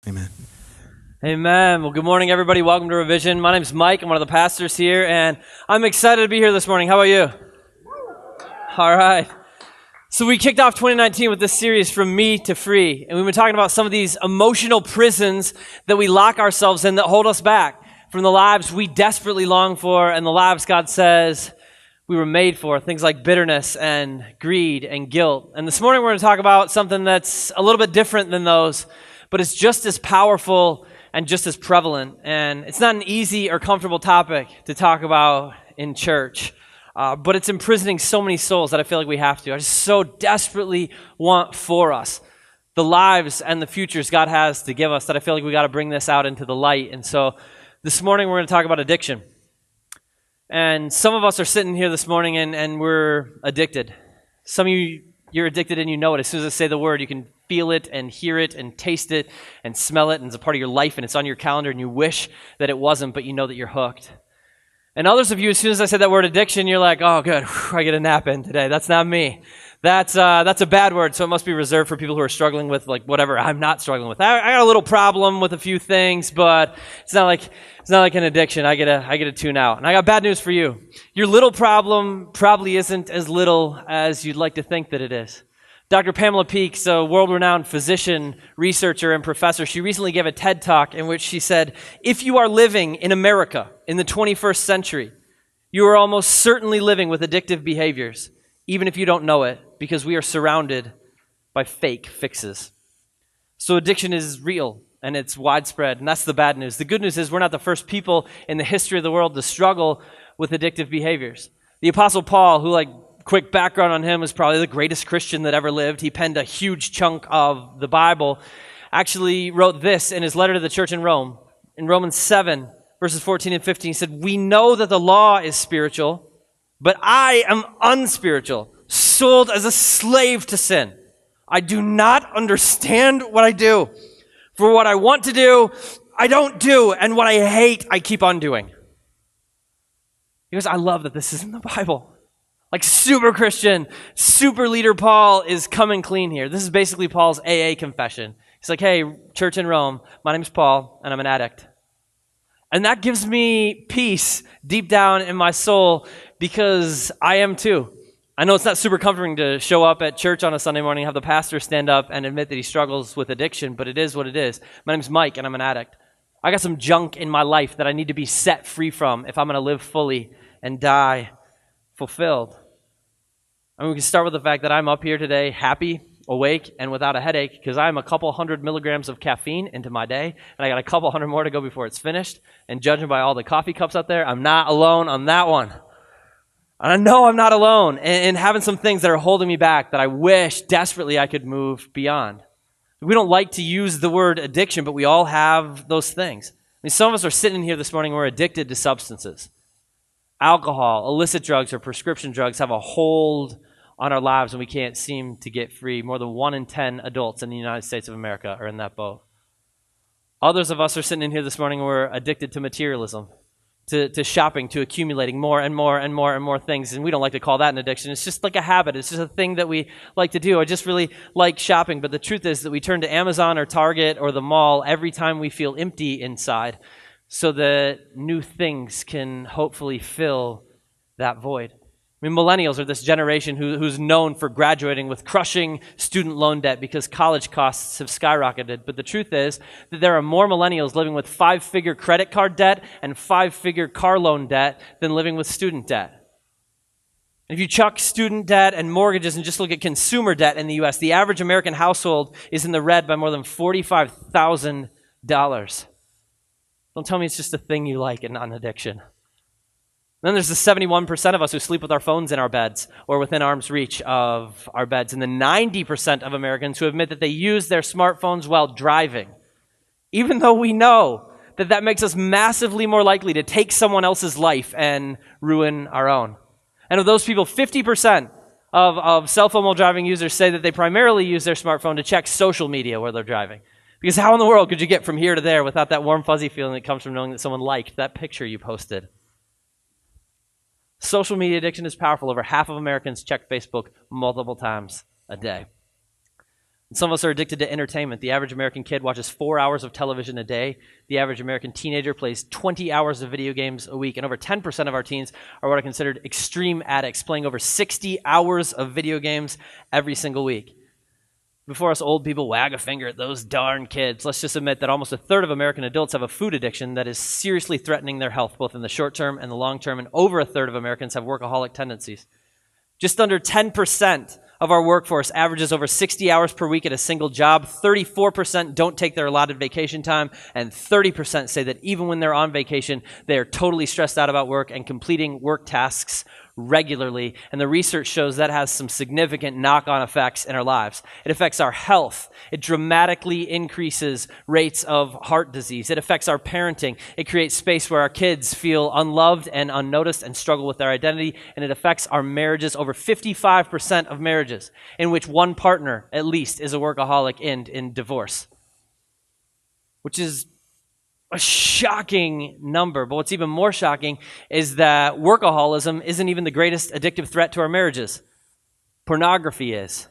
Amen. Amen. Well, good morning, everybody. Welcome to Revision. My name's Mike. I'm one of the pastors here, and I'm excited to be here this morning. How about you? All right. So we kicked off 2019 with this series, From Me to Free, and we've been talking about some of these emotional prisons that we lock ourselves in that hold us back from the lives we desperately long for and the lives God says we were made for, things like bitterness and greed and guilt. And this morning we're going to talk about something that's a little bit different than those, but it's just as powerful and just as prevalent. And it's not an easy or comfortable topic to talk about in church, but it's imprisoning so many souls that I feel like we have to. I just so desperately want for us the lives and the futures God has to give us that I feel like we got to bring this out into the light. And so this morning we're going to talk about addiction. And some of us are sitting here this morning and we're addicted. Some of you, you're addicted and you know it. As soon as I say the word, you can feel it and hear it and taste it and smell it, and it's a part of your life and it's on your calendar and you wish that it wasn't, but you know that you're hooked. And others of you, as soon as I said that word addiction, you're like, oh good, I get a nap in today. That's not me. That's a bad word, so it must be reserved for people who are struggling with like whatever I'm not struggling with. I got a little problem with a few things, but it's not like an addiction. I get a tune out. And I got bad news for you. Your little problem probably isn't as little as you'd like to think that it is. Dr. Pamela Peaks, a world-renowned physician, researcher, and professor, she recently gave a TED Talk in which she said, if you are living in America in the 21st century, you are almost certainly living with addictive behaviors, even if you don't know it, because we are surrounded by fake fixes. So addiction is real, and it's widespread, and that's the bad news. The good news is we're not the first people in the history of the world to struggle with addictive behaviors. The Apostle Paul, who quick background on him, was probably the greatest Christian that ever lived. He penned a huge chunk of the Bible. Actually wrote this in his letter to the church in Rome. In Romans 7, verses 14 and 15, he said, we know that the law is spiritual, but I am unspiritual, sold as a slave to sin. I do not understand what I do. For what I want to do, I don't do, and what I hate, I keep on doing. Because I love that this is in the Bible. Like super Christian, super leader Paul is coming clean here. This is basically Paul's AA confession. He's like, hey, church in Rome, my name's Paul, and I'm an addict. And that gives me peace deep down in my soul because I am too. I know it's not super comforting to show up at church on a Sunday morning and have the pastor stand up and admit that he struggles with addiction, but it is what it is. My name's Mike, and I'm an addict. I got some junk in my life that I need to be set free from if I'm going to live fully and die fulfilled. I mean, we can start with the fact that I'm up here today happy, awake, and without a headache because I'm a couple 100 milligrams of caffeine into my day, and I got a couple 100 more to go before it's finished. And judging by all the coffee cups out there, I'm not alone on that one. And I know I'm not alone in having some things that are holding me back that I wish desperately I could move beyond. We don't like to use the word addiction, but we all have those things. I mean, some of us are sitting here this morning and we're addicted to substances. Alcohol, illicit drugs, or prescription drugs have a hold on our lives and we can't seem to get free. More than 1 in 10 adults in the United States of America are in that boat. Others of us are sitting in here this morning and we're addicted to materialism, to shopping, to accumulating more and more and more and more things. And we don't like to call that an addiction. It's just like a habit. It's just a thing that we like to do. I just really like shopping. But the truth is that we turn to Amazon or Target or the mall every time we feel empty inside so that new things can hopefully fill that void. I mean, millennials are this generation who's known for graduating with crushing student loan debt because college costs have skyrocketed. But the truth is that there are more millennials living with 5-figure credit card debt and 5-figure car loan debt than living with student debt. If you chuck student debt and mortgages and just look at consumer debt in the U.S., the average American household is in the red by more than $45,000. Don't tell me it's just a thing you like and not an addiction. Then there's the 71% of us who sleep with our phones in our beds or within arm's reach of our beds, and the 90% of Americans who admit that they use their smartphones while driving, even though we know that that makes us massively more likely to take someone else's life and ruin our own. And of those people, 50% of cell phone while driving users say that they primarily use their smartphone to check social media while they're driving. Because how in the world could you get from here to there without that warm, fuzzy feeling that comes from knowing that someone liked that picture you posted? Social media addiction is powerful. Over half of Americans check Facebook multiple times a day. Some of us are addicted to entertainment. The average American kid watches 4 hours of television a day. The average American teenager plays 20 hours of video games a week. And over 10% of our teens are what are considered extreme addicts, playing over 60 hours of video games every single week. Before us old people wag a finger at those darn kids, let's just admit that almost a third of American adults have a food addiction that is seriously threatening their health, both in the short term and the long term. And over a third of Americans have workaholic tendencies. Just under 10% of our workforce averages over 60 hours per week at a single job. 34% don't take their allotted vacation time, and 30% say that even when they're on vacation, they are totally stressed out about work and completing work tasks regularly. And the research shows that has some significant knock-on effects in our lives. It affects our health. It dramatically increases rates of heart disease. It affects our parenting. It creates space where our kids feel unloved and unnoticed and struggle with their identity. And it affects our marriages. Over 55% of marriages in which one partner, at least, is a workaholic end in divorce, which is a shocking number. But what's even more shocking is that workaholism isn't even the greatest addictive threat to our marriages. Pornography is.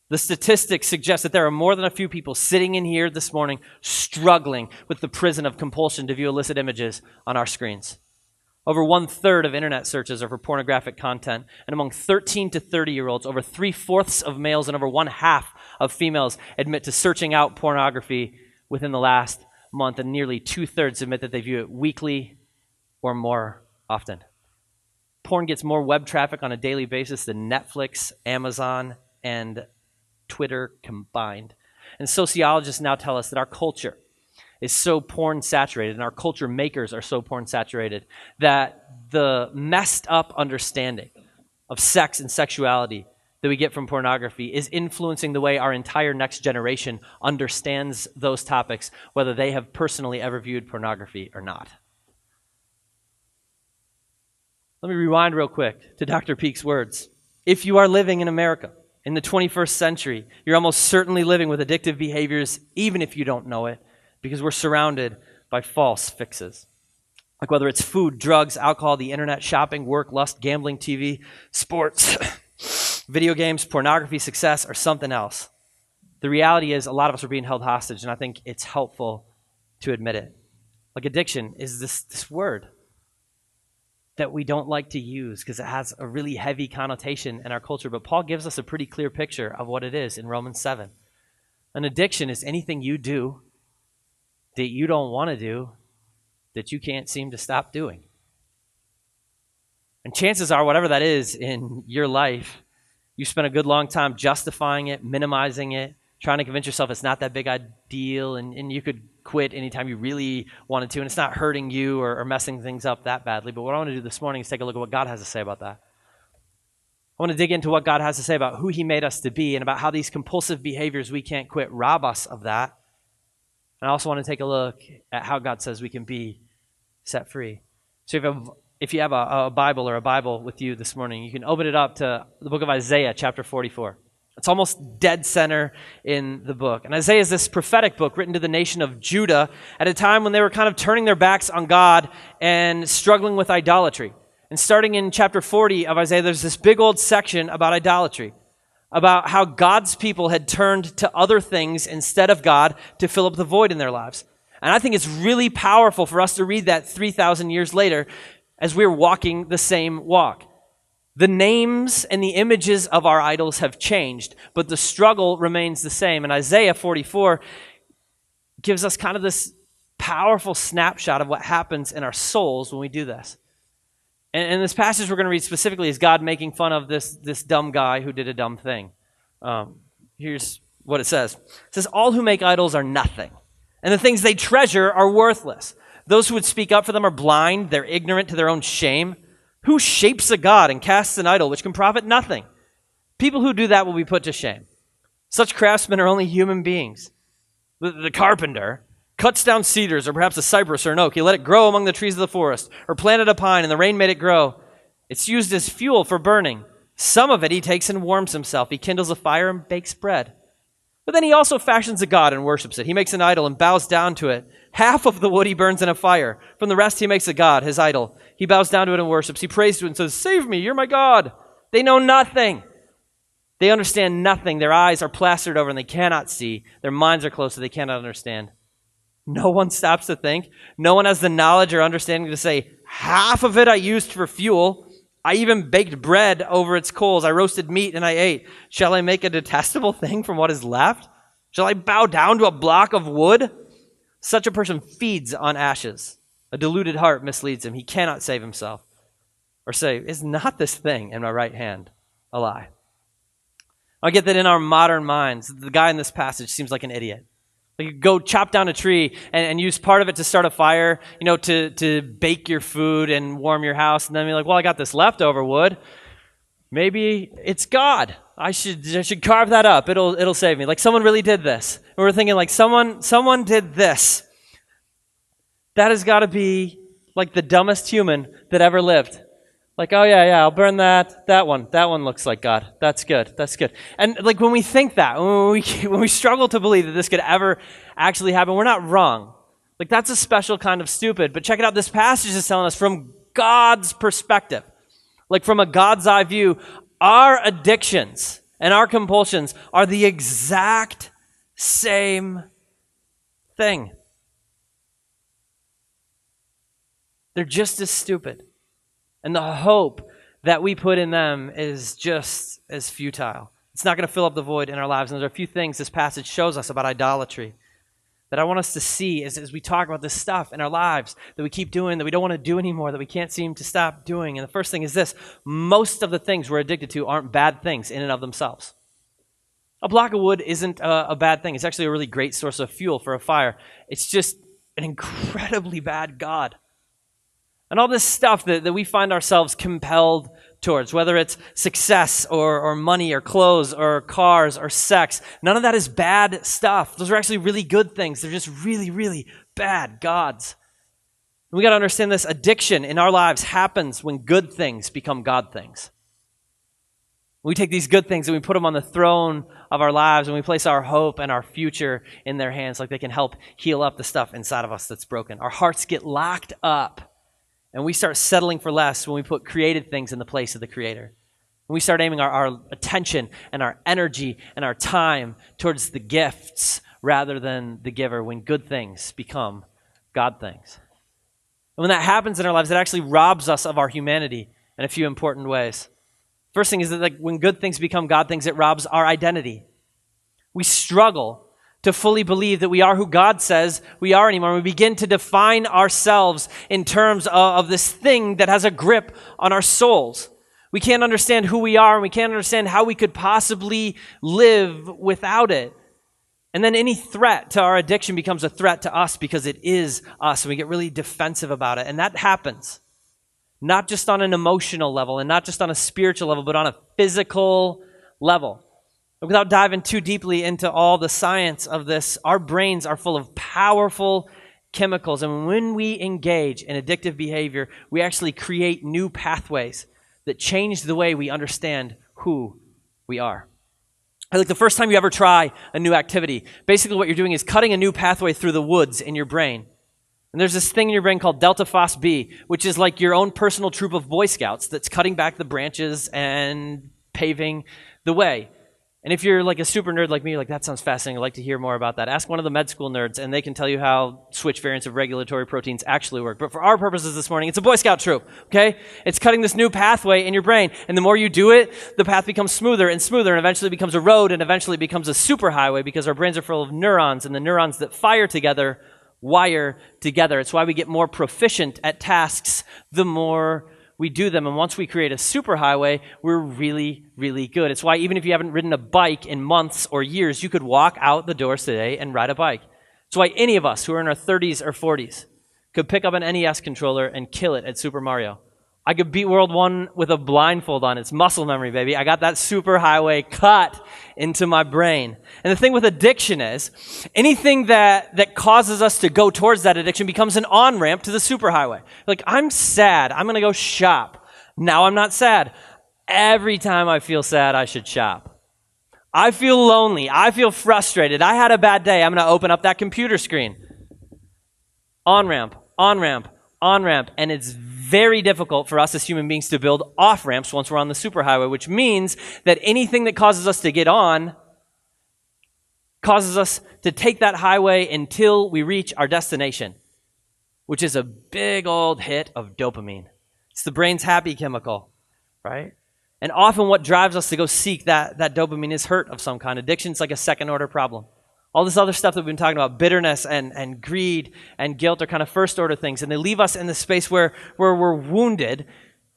The statistics suggest that there are more than a few people sitting in here this morning struggling with the prison of compulsion to view illicit images on our screens. Over 1/3 of internet searches are for pornographic content. And among 13 to 30-year-olds, over 3/4 of males and over 1/2 of females admit to searching out pornography within the last month, and nearly 2/3 admit that they view it weekly or more often. Porn gets more web traffic on a daily basis than Netflix, Amazon, and Twitter combined. And sociologists now tell us that our culture is so porn saturated, and our culture makers are so porn saturated, that the messed up understanding of sex and sexuality that we get from pornography is influencing the way our entire next generation understands those topics, whether they have personally ever viewed pornography or not. Let me rewind real quick to Dr. Peake's words. If you are living in America in the 21st century, you're almost certainly living with addictive behaviors, even if you don't know it, because we're surrounded by false fixes. Like whether it's food, drugs, alcohol, the internet, shopping, work, lust, gambling, TV, sports, video games, pornography, success, or something else. The reality is a lot of us are being held hostage, and I think it's helpful to admit it. Like addiction is this word that we don't like to use because it has a really heavy connotation in our culture, but Paul gives us a pretty clear picture of what it is in Romans 7. An addiction is anything you do that you don't want to do, that you can't seem to stop doing. And chances are, whatever that is in your life, you spent a good long time justifying it, minimizing it, trying to convince yourself it's not that big a deal, and you could quit anytime you really wanted to, and it's not hurting you or messing things up that badly. But what I want to do this morning is take a look at what God has to say about that. I want to dig into what God has to say about who he made us to be and about how these compulsive behaviors we can't quit rob us of that. And I also want to take a look at how God says we can be set free. So if you have a Bible or a Bible with you this morning, you can open it up to the book of Isaiah, chapter 44. It's almost dead center in the book. And Isaiah is this prophetic book written to the nation of Judah at a time when they were kind of turning their backs on God and struggling with idolatry. And starting in chapter 40 of Isaiah, there's this big old section about idolatry, about how God's people had turned to other things instead of God to fill up the void in their lives. And I think it's really powerful for us to read that 3,000 years later as we're walking the same walk. The names and the images of our idols have changed, but the struggle remains the same. And Isaiah 44 gives us kind of this powerful snapshot of what happens in our souls when we do this. And this passage we're going to read specifically is God making fun of this dumb guy who did a dumb thing. Here's what it says. It says, all who make idols are nothing, and the things they treasure are worthless. Those who would speak up for them are blind. They're ignorant to their own shame. Who shapes a god and casts an idol which can profit nothing? People who do that will be put to shame. Such craftsmen are only human beings. The carpenter cuts down cedars or perhaps a cypress or an oak. He let it grow among the trees of the forest, or planted a pine and the rain made it grow. It's used as fuel for burning. Some of it he takes and warms himself. He kindles a fire and bakes bread. But then he also fashions a god and worships it. He makes an idol and bows down to it. Half of the wood he burns in a fire. From the rest he makes a god, his idol. He bows down to it and worships. He prays to it and says, save me, you're my God. They know nothing. They understand nothing. Their eyes are plastered over and they cannot see. Their minds are closed so they cannot understand. No one stops to think. No one has the knowledge or understanding to say, half of it I used for fuel. I even baked bread over its coals. I roasted meat and I ate. Shall I make a detestable thing from what is left? Shall I bow down to a block of wood? Such a person feeds on ashes. A deluded heart misleads him. He cannot save himself. Or say, is not this thing in my right hand a lie? I get that in our modern minds, the guy in this passage seems like an idiot. Like, go chop down a tree and use part of it to start a fire, to bake your food and warm your house. And then be like, well, I got this leftover wood. Maybe it's God. I should carve that up. It'll save me. Like, someone really did this. And we're thinking, like, someone did this. That has got to be like the dumbest human that ever lived. Like, oh yeah, I'll burn that one. That one looks like God. That's good. And like, when we think that, when we struggle to believe that this could ever actually happen, we're not wrong. Like, that's a special kind of stupid. But check it out. This passage is telling us from God's perspective, like from a God's eye view, our addictions and our compulsions are the exact same thing. They're just as stupid. And the hope that we put in them is just as futile. It's not going to fill up the void in our lives. And there's a few things this passage shows us about idolatry that I want us to see as we talk about this stuff in our lives that we keep doing, that we don't want to do anymore, that we can't seem to stop doing. And the first thing is this: most of the things we're addicted to aren't bad things in and of themselves. A block of wood isn't a bad thing. It's actually a really great source of fuel for a fire. It's just an incredibly bad God. And all this stuff that we find ourselves compelled towards, whether it's success or money or clothes or cars or sex, none of that is bad stuff. Those are actually really good things. They're just really, really bad gods. And we got to understand this: addiction in our lives happens when good things become God things. We take these good things and we put them on the throne of our lives, and we place our hope and our future in their hands, like they can help heal up the stuff inside of us that's broken. Our hearts get locked up. And we start settling for less when we put created things in the place of the Creator. When we start aiming our attention and our energy and our time towards the gifts rather than the giver, when good things become God things. And when that happens in our lives, it actually robs us of our humanity in a few important ways. First thing is that, like, when good things become God things, it robs our identity. We struggle to fully believe that we are who God says we are anymore. We begin to define ourselves in terms of this thing that has a grip on our souls. We can't understand who we are, and we can't understand how we could possibly live without it. And then any threat to our addiction becomes a threat to us because it is us, and we get really defensive about it. And that happens not just on an emotional level and not just on a spiritual level, but on a physical level. Without diving too deeply into all the science of this, our brains are full of powerful chemicals. And when we engage in addictive behavior, we actually create new pathways that change the way we understand who we are. Like the first time you ever try a new activity, basically what you're doing is cutting a new pathway through the woods in your brain. And there's this thing in your brain called delta phos B, which is like your own personal troop of Boy Scouts that's cutting back the branches and paving the way. And if you're like a super nerd like me, you're like, that sounds fascinating, I'd like to hear more about that. Ask one of the med school nerds, and they can tell you how switch variants of regulatory proteins actually work. But for our purposes this morning, it's a Boy Scout troop, okay? It's cutting this new pathway in your brain. And the more you do it, the path becomes smoother and smoother, and eventually becomes a road, and eventually becomes a superhighway, because our brains are full of neurons, and the neurons that fire together wire together. It's why we get more proficient at tasks the more we do them. And once we create a superhighway, we're really, really good. It's why even if you haven't ridden a bike in months or years, you could walk out the doors today and ride a bike. It's why any of us who are in our 30s or 40s could pick up an NES controller and kill it at Super Mario. I could beat World 1 with a blindfold on. It's muscle memory, baby. I got that superhighway cut into my brain. And the thing with addiction is, anything that causes us to go towards that addiction becomes an on-ramp to the superhighway. Like, I'm sad. I'm going to go shop. Now I'm not sad. Every time I feel sad, I should shop. I feel lonely. I feel frustrated. I had a bad day. I'm going to open up that computer screen. On-ramp, on-ramp, on-ramp. And it's very difficult for us as human beings to build off-ramps once we're on the superhighway, which means that anything that causes us to get on causes us to take that highway until we reach our destination, which is a big old hit of dopamine. It's the brain's happy chemical, right? And often what drives us to go seek that dopamine is hurt of some kind. Addiction's like a second-order problem. All this other stuff that we've been talking about, bitterness and greed and guilt, are kind of first-order things, and they leave us in the space where we're wounded,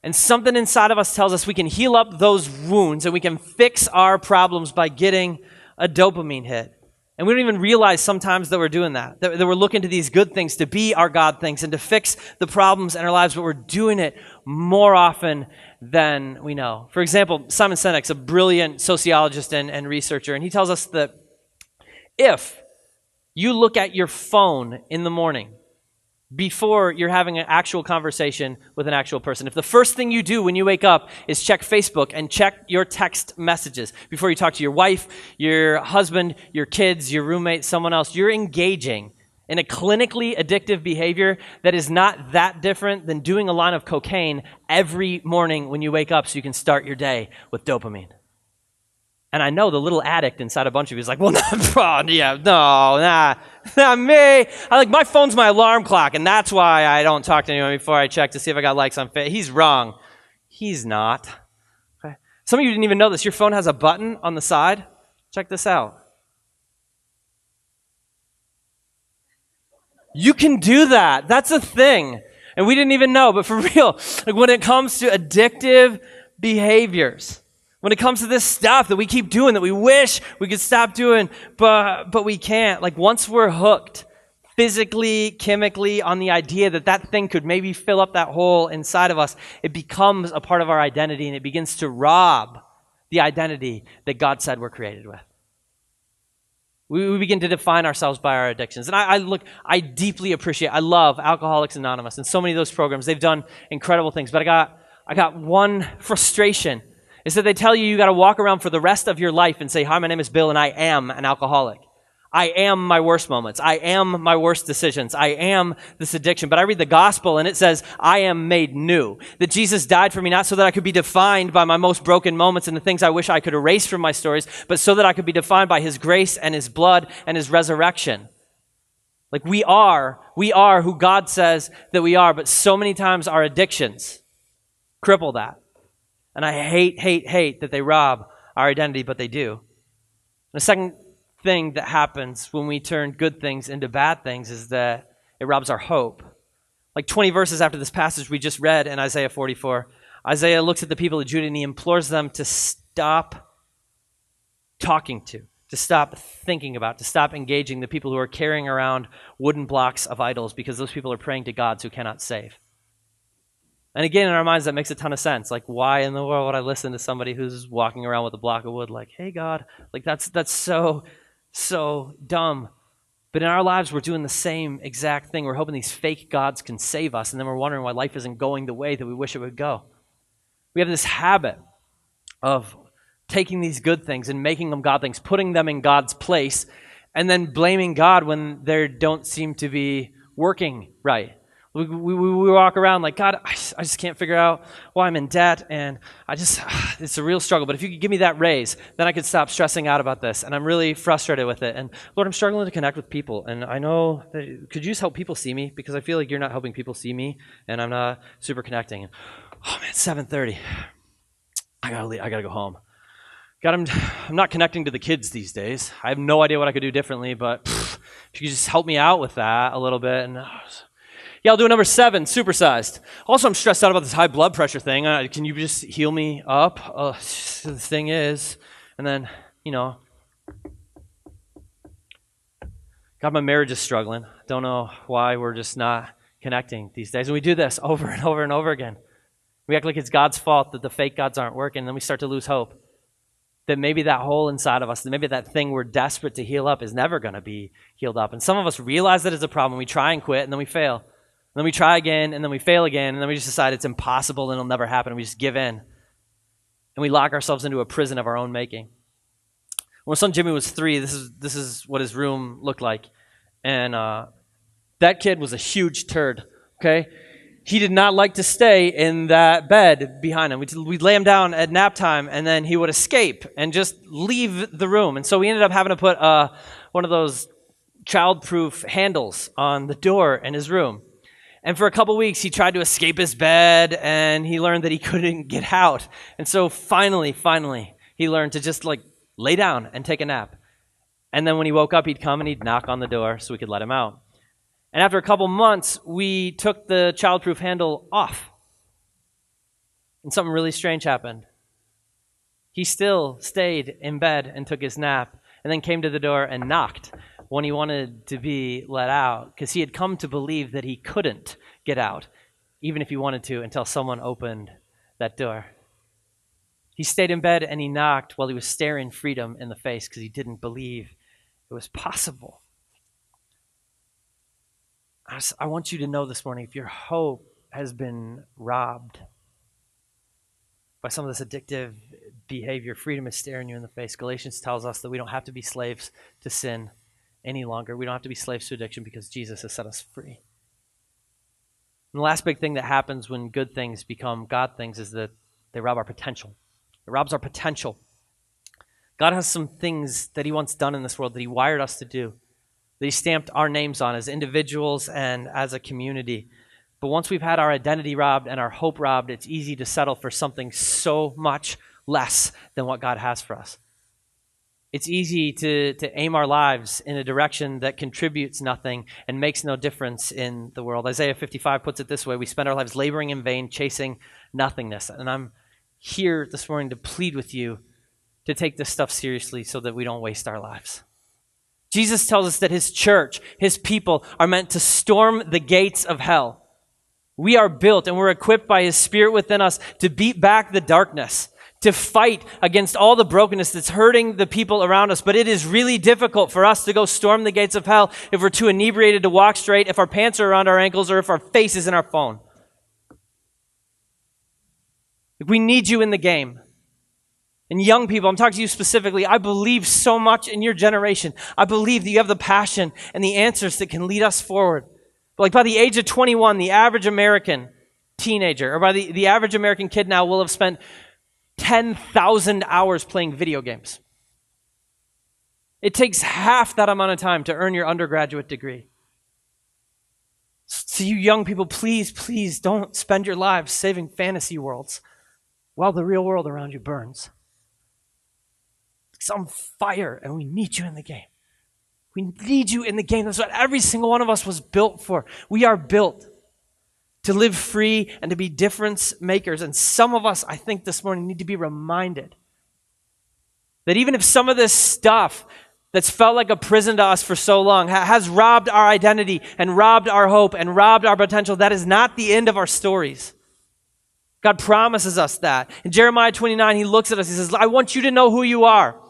and something inside of us tells us we can heal up those wounds and we can fix our problems by getting a dopamine hit. And we don't even realize sometimes that we're doing that we're looking to these good things to be our God things and to fix the problems in our lives, but we're doing it more often than we know. For example, Simon Sinek's a brilliant sociologist and researcher, and he tells us that if you look at your phone in the morning before you're having an actual conversation with an actual person, if the first thing you do when you wake up is check Facebook and check your text messages before you talk to your wife, your husband, your kids, your roommate, someone else, you're engaging in a clinically addictive behavior that is not that different than doing a line of cocaine every morning when you wake up so you can start your day with dopamine. And I know the little addict inside a bunch of you is like, well, not me. My phone's my alarm clock, and that's why I don't talk to anyone before I check to see if I got likes on Facebook. He's wrong. He's not. Okay. Some of you didn't even know this. Your phone has a button on the side. Check this out. You can do that. That's a thing. And we didn't even know, but for real, when it comes to addictive behaviors, when it comes to this stuff that we keep doing, that we wish we could stop doing, but we can't. Once we're hooked physically, chemically on the idea that thing could maybe fill up that hole inside of us, it becomes a part of our identity, and it begins to rob the identity that God said we're created with. We begin to define ourselves by our addictions. And I deeply appreciate, I love Alcoholics Anonymous and so many of those programs. They've done incredible things, but I got one frustration. Is that they tell you got to walk around for the rest of your life and say, hi, my name is Bill, and I am an alcoholic. I am my worst moments. I am my worst decisions. I am this addiction. But I read the gospel, and it says, I am made new. That Jesus died for me, not so that I could be defined by my most broken moments and the things I wish I could erase from my stories, but so that I could be defined by his grace and his blood and his resurrection. We are who God says that we are, but so many times our addictions cripple that. And I hate that they rob our identity, but they do. The second thing that happens when we turn good things into bad things is that it robs our hope. 20 verses after this passage we just read in Isaiah 44, Isaiah looks at the people of Judah and he implores them to stop talking to stop thinking about, to stop engaging the people who are carrying around wooden blocks of idols, because those people are praying to gods who cannot save. And again, in our minds, that makes a ton of sense. Why in the world would I listen to somebody who's walking around with a block of wood? Hey, God, that's so dumb. But in our lives, we're doing the same exact thing. We're hoping these fake gods can save us, and then we're wondering why life isn't going the way that we wish it would go. We have this habit of taking these good things and making them God things, putting them in God's place, and then blaming God when they don't seem to be working right. We walk around God, I just can't figure out why I'm in debt, and it's a real struggle. But if you could give me that raise, then I could stop stressing out about this, and I'm really frustrated with it. And Lord, I'm struggling to connect with people, and I know, could you just help people see me? Because I feel like you're not helping people see me, and I'm not super connecting. And, oh man, 7:30. I gotta go home. God, I'm not connecting to the kids these days. I have no idea what I could do differently, but if you could just help me out with that a little bit. And yeah, I'll do number 7, supersized. Also, I'm stressed out about this high blood pressure thing. Can you just heal me up? The thing is, and then, God, my marriage is struggling. Don't know why we're just not connecting these days. And we do this over and over and over again. We act like it's God's fault that the fake gods aren't working, and then we start to lose hope. That maybe that hole inside of us, that maybe that thing we're desperate to heal up is never going to be healed up. And some of us realize that it's a problem. We try and quit, and then we fail. And then we try again, and then we fail again, and then we just decide it's impossible and it'll never happen, and we just give in. And we lock ourselves into a prison of our own making. When my son Jimmy was 3, this is what his room looked like. And that kid was a huge turd, okay? he did not like to stay in that bed behind him. We'd lay him down at nap time, and then he would escape and just leave the room. And so we ended up having to put one of those child-proof handles on the door in his room. And for a couple weeks, he tried to escape his bed, and he learned that he couldn't get out. And so finally, he learned to just lay down and take a nap. And then when he woke up, he'd come and he'd knock on the door so we could let him out. And after a couple months, we took the child-proof handle off. And something really strange happened. He still stayed in bed and took his nap, and then came to the door and knocked when he wanted to be let out, because he had come to believe that he couldn't get out, even if he wanted to, until someone opened that door. He stayed in bed and he knocked while he was staring freedom in the face because he didn't believe it was possible. I want you to know this morning, if your hope has been robbed by some of this addictive behavior, freedom is staring you in the face. Galatians tells us that we don't have to be slaves to sin any longer. We don't have to be slaves to addiction because Jesus has set us free. And the last big thing that happens when good things become God things is that they rob our potential. It robs our potential. God has some things that he wants done in this world that he wired us to do, that he stamped our names on as individuals and as a community. But once we've had our identity robbed and our hope robbed, it's easy to settle for something so much less than what God has for us. It's easy to aim our lives in a direction that contributes nothing and makes no difference in the world. Isaiah 55 puts it this way: we spend our lives laboring in vain, chasing nothingness. And I'm here this morning to plead with you to take this stuff seriously so that we don't waste our lives. Jesus tells us that his church, his people, are meant to storm the gates of hell. We are built and we're equipped by his Spirit within us to beat back the darkness, to fight against all the brokenness that's hurting the people around us. But it is really difficult for us to go storm the gates of hell if we're too inebriated to walk straight, if our pants are around our ankles, or if our face is in our phone. We need you in the game. And young people, I'm talking to you specifically, I believe so much in your generation. I believe that you have the passion and the answers that can lead us forward. But by the age of 21, the average American teenager, or by the average American kid now, will have spent 10,000 hours playing video games. It takes half that amount of time to earn your undergraduate degree. So you young people, please don't spend your lives saving fantasy worlds while the real world around you burns. It's on fire, and we need you in the game. We need you in the game. That's what every single one of us was built for. We are built to live free and to be difference makers. And some of us, I think this morning, need to be reminded that even if some of this stuff that's felt like a prison to us for so long has robbed our identity and robbed our hope and robbed our potential, that is not the end of our stories. God promises us that. In Jeremiah 29, he looks at us, he says, I want you to know who you are.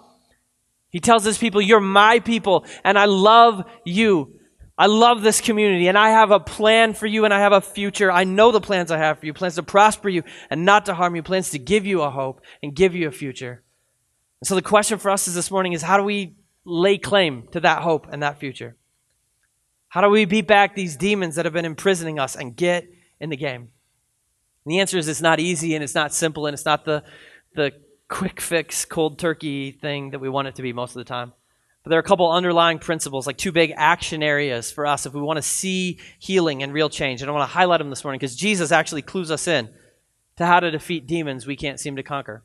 He tells his people, you're my people, and I love you. I love this community, and I have a plan for you, and I have a future. I know the plans I have for you, plans to prosper you and not to harm you, plans to give you a hope and give you a future. And so the question for us this morning is, how do we lay claim to that hope and that future? How do we beat back these demons that have been imprisoning us and get in the game? And the answer is it's not easy, and it's not simple, and it's not the quick fix, cold turkey thing that we want it to be most of the time. But there are a couple underlying principles, like two big action areas for us if we want to see healing and real change. And I want to highlight them this morning because Jesus actually clues us in to how to defeat demons we can't seem to conquer.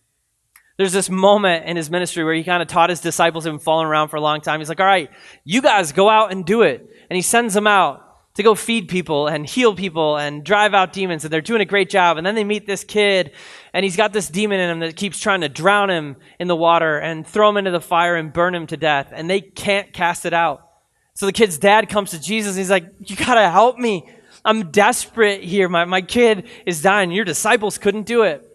There's this moment in his ministry where he kind of taught his disciples who have been following around for a long time. He's like, all right, you guys go out and do it. And he sends them out to go feed people and heal people and drive out demons. And they're doing a great job. And then they meet this kid, and he's got this demon in him that keeps trying to drown him in the water and throw him into the fire and burn him to death. And they can't cast it out. So the kid's dad comes to Jesus, and he's like, you got to help me. I'm desperate here. My kid is dying. Your disciples couldn't do it.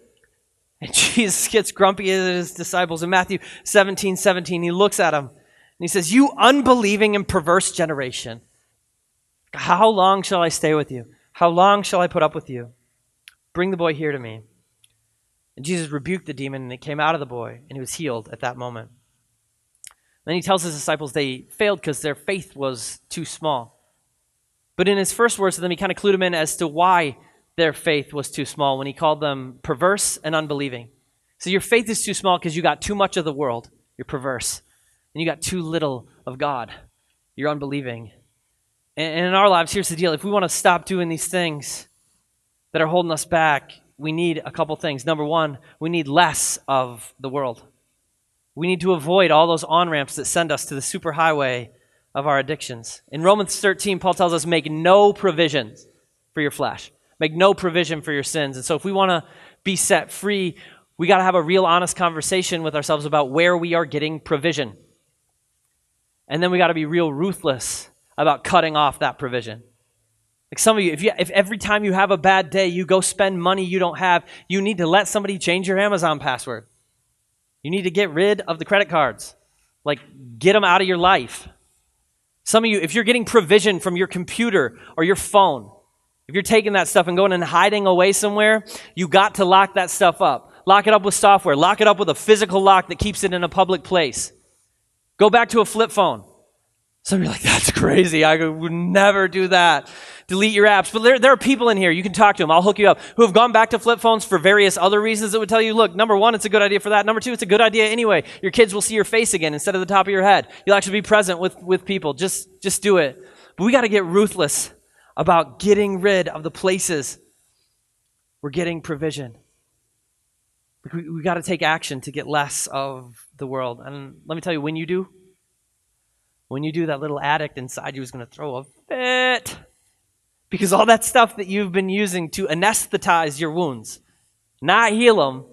And Jesus gets grumpy at his disciples. In Matthew 17:17, he looks at them, and he says, you unbelieving and perverse generation. How long shall I stay with you? How long shall I put up with you? Bring the boy here to me. And Jesus rebuked the demon, and it came out of the boy, and he was healed at that moment. Then he tells his disciples they failed because their faith was too small. But in his first words to them, he kind of clued them in as to why their faith was too small when he called them perverse and unbelieving. So your faith is too small because you got too much of the world. You're perverse. And you got too little of God. You're unbelieving. And in our lives, here's the deal. If we want to stop doing these things that are holding us back, we need a couple things. Number one, we need less of the world. We need to avoid all those on-ramps that send us to the superhighway of our addictions. In Romans 13, Paul tells us, make no provisions for your flesh. Make no provision for your sins. And so if we want to be set free, we got to have a real honest conversation with ourselves about where we are getting provision. And then we got to be real ruthless about cutting off that provision. Like some of you, if every time you have a bad day, you go spend money you don't have, you need to let somebody change your Amazon password. You need to get rid of the credit cards. Like, get them out of your life. Some of you, if you're getting provision from your computer or your phone, if you're taking that stuff and going and hiding away somewhere, you got to lock that stuff up. Lock it up with software. Lock it up with a physical lock that keeps it in a public place. Go back to a flip phone. Some of you are like, that's crazy. I would never do that. Delete your apps. But there are people in here, you can talk to them, I'll hook you up, who have gone back to flip phones for various other reasons that would tell you, look, number one, it's a good idea for that. Number two, it's a good idea anyway. Your kids will see your face again instead of the top of your head. You'll actually be present with people. Just do it. But we got to get ruthless about getting rid of the places we're getting provision. We got to take action to get less of the world. And let me tell you, when you do, that little addict inside you is going to throw a fit. Because all that stuff that you've been using to anesthetize your wounds, not heal them,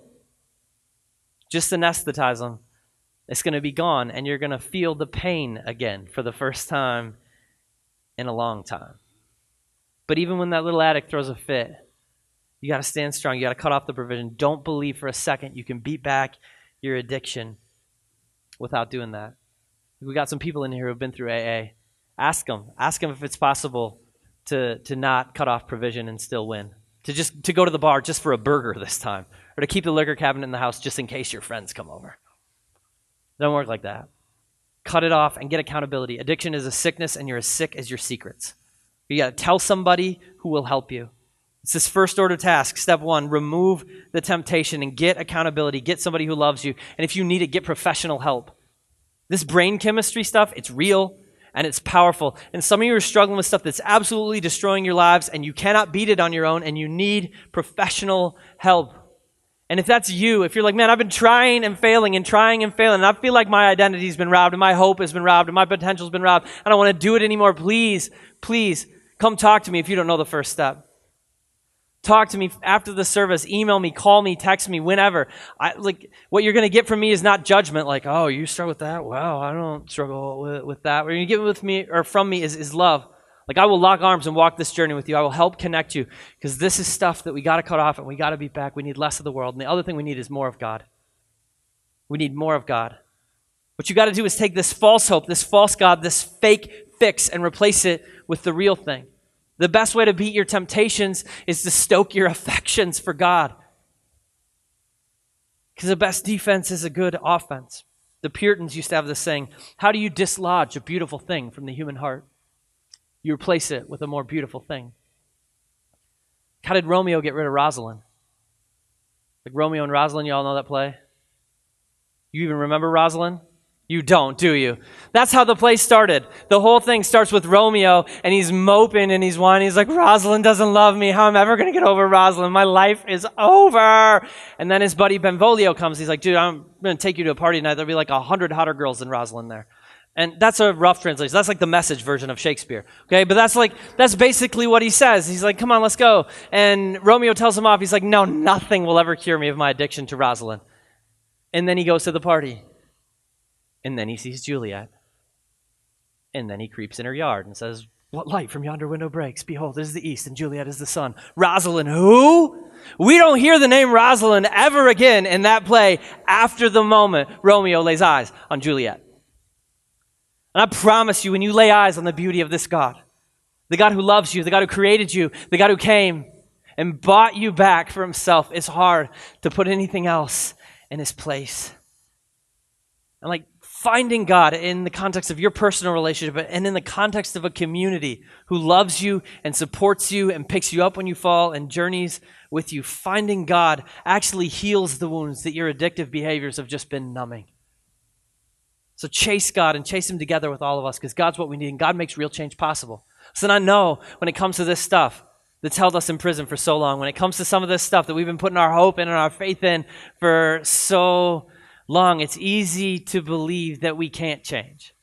just anesthetize them, it's going to be gone. And you're going to feel the pain again for the first time in a long time. But even when that little addict throws a fit, you got to stand strong. You got to cut off the provision. Don't believe for a second you can beat back your addiction without doing that. We got some people in here who have been through AA. Ask them if it's possible to not cut off provision and still win. To go to the bar just for a burger this time, or to keep the liquor cabinet in the house just in case your friends come over. It don't work like that. Cut it off and get accountability. Addiction is a sickness, and you're as sick as your secrets. You got to tell somebody who will help you. It's this first order task. Step one, remove the temptation and get accountability. Get somebody who loves you. And if you need it, get professional help. This brain chemistry stuff, it's real and it's powerful. And some of you are struggling with stuff that's absolutely destroying your lives, and you cannot beat it on your own, and you need professional help. And if that's you, if you're like, man, I've been trying and failing, and I feel like my identity's been robbed, and my hope has been robbed, and my potential's been robbed, I don't want to do it anymore, please, come talk to me if you don't know the first step. Talk to me after the service. Email me, call me, text me, whenever. What you're going to get from me is not judgment, like, oh, you struggle with that? Wow, I don't struggle with that. What you're going to get with me or from me is love. Like, I will lock arms and walk this journey with you. I will help connect you, because this is stuff that we got to cut off and we got to beat back. We need less of the world. And the other thing we need is more of God. We need more of God. What you got to do is take this false hope, this false God, this fake fix, and replace it with the real thing. The best way to beat your temptations is to stoke your affections for God. Because the best defense is a good offense. The Puritans used to have this saying, how do you dislodge a beautiful thing from the human heart? You replace it with a more beautiful thing. How did Romeo get rid of Rosalind? Like Romeo and Rosalind, you all know that play? You even remember Rosalind? You don't, do you? That's how the play started. The whole thing starts with Romeo, and he's moping and he's whining. He's like, Rosalind doesn't love me. How am I ever going to get over Rosalind? My life is over. And then his buddy Benvolio comes. He's like, dude, I'm going to take you to a party tonight. There'll be like 100 hotter girls than Rosalind there. And that's a rough translation. That's like the Message version of Shakespeare. Okay, but that's basically what he says. He's like, come on, let's go. And Romeo tells him off. He's like, no, nothing will ever cure me of my addiction to Rosalind. And then he goes to the party. And then he sees Juliet. And then he creeps in her yard and says, what light from yonder window breaks? Behold, it is the east, and Juliet is the sun. Rosalind, who? We don't hear the name Rosalind ever again in that play after the moment Romeo lays eyes on Juliet. And I promise you, when you lay eyes on the beauty of this God, the God who loves you, the God who created you, the God who came and bought you back for himself, it's hard to put anything else in his place. And finding God in the context of your personal relationship and in the context of a community who loves you and supports you and picks you up when you fall and journeys with you. Finding God actually heals the wounds that your addictive behaviors have just been numbing. So chase God and chase him together with all of us, because God's what we need, and God makes real change possible. So I know when it comes to this stuff that's held us in prison for so long, when it comes to some of this stuff that we've been putting our hope in and our faith in for so long, it's easy to believe that we can't change.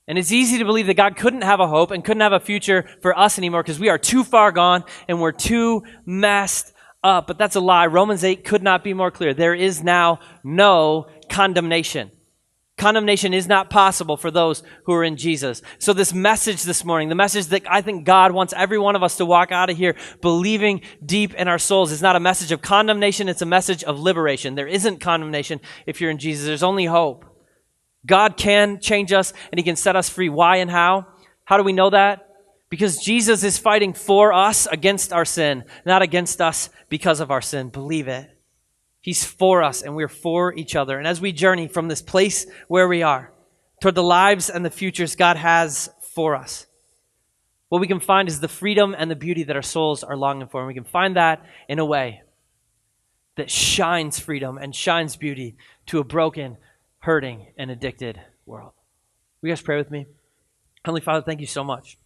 And it's easy to believe that God couldn't have a hope and couldn't have a future for us anymore because we are too far gone and we're too messed up. But that's a lie. Romans 8 could not be more clear. There is now no condemnation. Condemnation is not possible for those who are in Jesus. So this message this morning, the message that I think God wants every one of us to walk out of here believing deep in our souls, is not a message of condemnation, it's a message of liberation. There isn't condemnation if you're in Jesus. There's only hope. God can change us and he can set us free. Why and how? How do we know that? Because Jesus is fighting for us against our sin, not against us because of our sin. Believe it. He's for us and we're for each other. And as we journey from this place where we are toward the lives and the futures God has for us, what we can find is the freedom and the beauty that our souls are longing for. And we can find that in a way that shines freedom and shines beauty to a broken, hurting, and addicted world. Will you guys pray with me? Heavenly Father, thank you so much.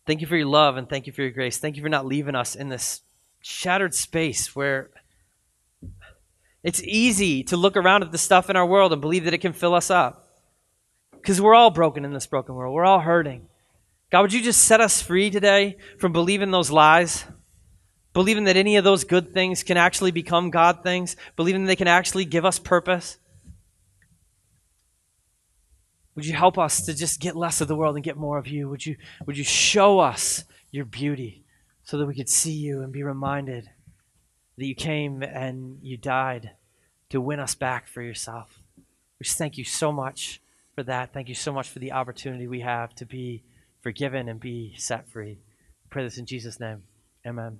Thank you for your love and thank you for your grace. Thank you for not leaving us in this shattered space where it's easy to look around at the stuff in our world and believe that it can fill us up. Because we're all broken in this broken world. We're all hurting. God, would you just set us free today from believing those lies? Believing that any of those good things can actually become God things? Believing they can actually give us purpose? Would you help us to just get less of the world and get more of you? Would you show us your beauty so that we could see you and be reminded that you came and you died to win us back for yourself. We just thank you so much for that. Thank you so much for the opportunity we have to be forgiven and be set free. I pray this in Jesus' name. Amen.